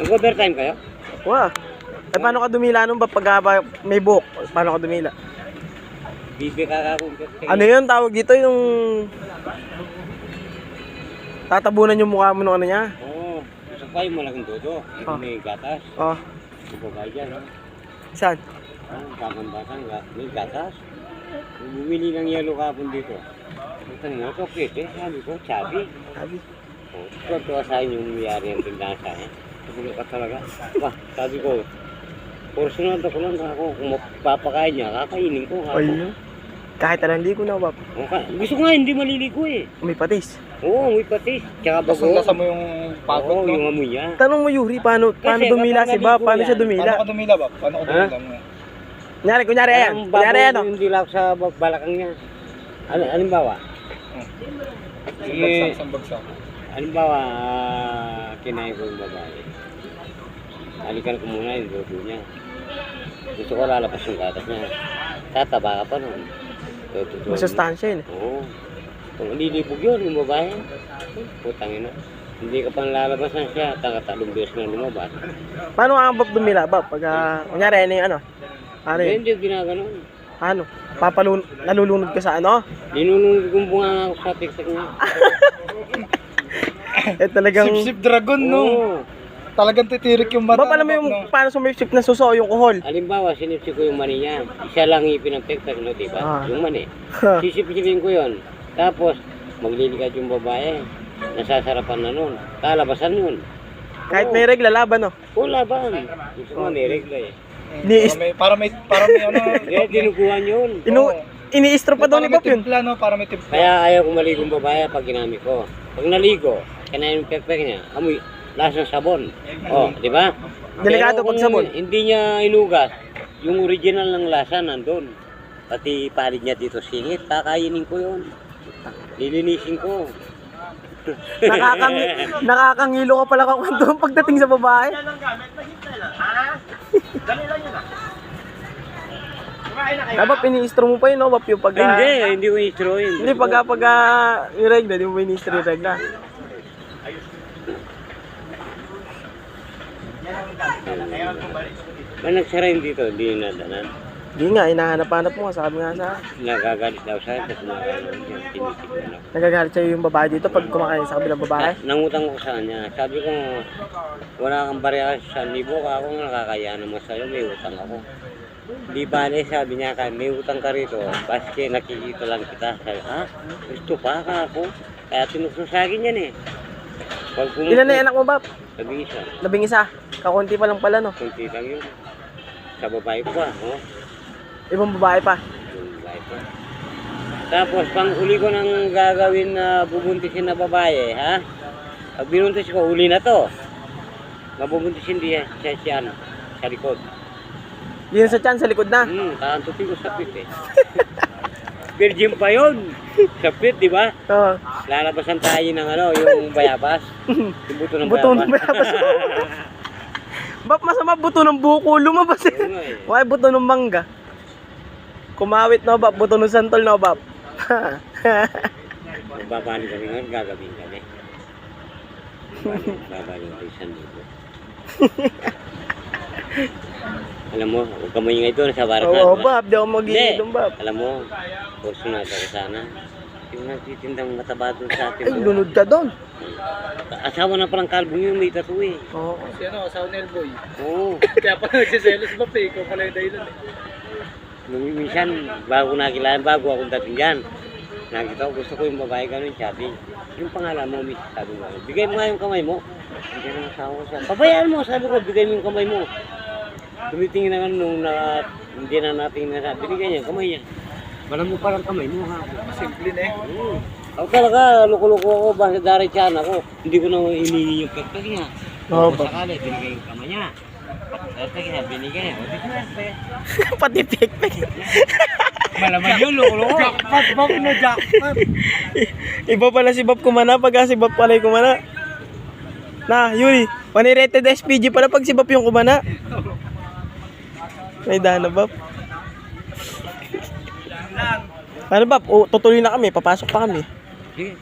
Nag-overtime kayo? Wow. Eh, paano ka dumila nun ba pag may buhok? Paano ka dumila? Bibi ka kung Ano yun, tawag dito yung... Tatabunan yung mukha mo nung ano niya? Oo. Gusto pa yung malaking dodo. Ito may gatas. Oh. Ito ba dyan, ha? Saan? Kamandasan, may gatas. Bumili ng yelo kapon dito. Ito nga, ito, pwede. Sabi ko, sabi. Sabi. Ito sa akin yung mayari ang tindahan sa akin. Sabi ka talaga. Wah, sabi ko, personal ako lang ako. Kung mapapakain niya, kakainin ko. Ayun. Kahit alang ligo na, Bob. Okay. Gusto nga, hindi maliligo eh. May patis. Oo, may patis. Tsaka bago. Lasa mo yung patot, Oo, no? yung amoy niya. Tanong mo, Yuri, paano dumila si Bob? Paano siya dumila? Paano ka dumila, Bob? Paano ka dumila mo? Kunyari, ayan. Kunyari, ano? Yung dilak sa balakang niya. Halimbawa, Bagsak. halimbawa, kinain ko yung babae. Halikan ko muna yung dodo niya. Gusto ko lalabas yung gatas niya. Tataba ka pa nun. Masustansya yun. Oo. Kung nilibog yun, yung babae. Putang ina. Hindi ka pang lalabasan siya. Tatalong beses na lumabas. Paano nga Bob dumila, Bob? Pag, kunyari, ano yung ano? Ano yun? Hindi ginaganon. Ano? Nalulunod ka sa ano? Ninunod kong bunga ako sa tiktok niya. Eh talagang... Sip-sip dragon, no? Oo. Talagang titirik yung mata. Bob, alam mo yung paano sumipsip na suso yung kuhol? Halimbawa, sinipsip ko yung mani niya. Isa lang ipin ang tiktok, no, diba? Ah. Yung mani. Sisipsipin ko yun. Tapos, maglilikad yung babae. Nasasarapan na nun. Kalabasan yun. Kahit may regla, laban, no? Wala ba? Gusto nga may regla eh. Para may ano. Eh, dinuguhan yun. Ini-istro pa daw ni Bob yun. Timpla, no? Para may timpla. Kaya ayaw ko maligong babae pag ginamit ko. Pag naligo, kanayin yung pekpek niya. Amoy, lasa ng sabon. Oh, di ba? Delikado Pero pag kung sabon. hindi niya inugas, yung original ng lasa nandun. Pati palig niya dito singit, kakainin ko yun. Lilinisin ko. Nakakangilo ka pala kakwento pagdating sa babae. Dapat ini-istro mo pa yun, no? Bob, yung pag... Hindi ko i-destroy. Hindi, pag yung regla, di mo ini-istro yung regla. May nagsara yun dito, hindi nadanan. Hindi nga, hinahanap-hanap mo, sabi nga sa... Nagagalit daw sa akin sa kumakain ng tinitignan ako. Nagagalit sa'yo yung babae dito pag kumakain sa kabilang babae. Nangutang ko sa kanya. Sabi ko, wala kang barya sa 1,000 ka. Ako nga nakakaya naman sa'yo, may utang ako. Di bale, sabi niya, may utang ka rito. Baske nakikita lang kita. Sabi, gusto pa ka ako. Kaya tinukso sa akin yan eh. Ilan na yung anak mo, Bob? Labing isa. 11. Kakunti pa lang pala, no? Kunti lang yun. Sa babae ko pa, oh. Ibang babae pa. Yung babae ko. Tapos, pang uli ko nang gagawin na bubuntisin na babae, ha? Pag binuntis ko, uli na to. Mabubuntisin diya siya sa likod. Yun sa tiyan, sa likod na. Kaantutin ko sa pit eh. Virgin pa yun. Sa pit, di ba? Oo. Lalabasan tayo ng ano, yung bayabas. Yung buto ng Buto ng bayabas. bayabas. Bob, masama buto ng buko, lumabas eh. Oo nga eh. Why buto ng mangga? Kumawit, no, Bob? Buto ng santol, no, Bob? Magbabali kami ngayon, gagawin kami. Babali ko isang dito. Alam mo, huwag ka maingay doon sa barat Oo, natin. Bob, di ako mag-iingay doon, Bob. Alam mo, kurso na ako sana. Yung nagtitindang mataba doon sa atin. Ay, lunod ka doon. Asawa na palang kalbong yung may tattoo eh. Oo. Si ano, asawa ni Elboy. Oo. Kaya pala nagsiselos ba, pe? Ikaw pala yung dahilan eh. Nung minsan, bago nakilaan, bago akong dating dyan. Nakita ko, gusto ko yung babae ganun, sabi. Yung pangalan mo, miss, sabi mo, bigay mo nga yung kamay mo. Bigay ng asawa ko siya. Pabayaan mo, sabi ko, bigay mo yung kamay mo. Tumitingin na nung hindi na natin nasabi, binigay niya, kamay niya. Malam mo parang kamay mo ha. Simple na eh. Ako talaga, loko-loko ako, basta daritsahan ako. Hindi ko na inihin yung pekpek niya. Oo, Kung sakali, binigay yung kamay niya. Pekpek niya, binigay. O, di swerte. Pati pekpek. Malaman yun, loko-loko. Jackpot, Bob, na jackpot. Iba pala si Bob kumana pag si Bob pala yung kumana. Na, Yuri, panirated SPG pala pag si Bob yung kumana. May dana, Bob. Ano, Bob? O, tutuloy na kami. Papasok pa kami. Sige.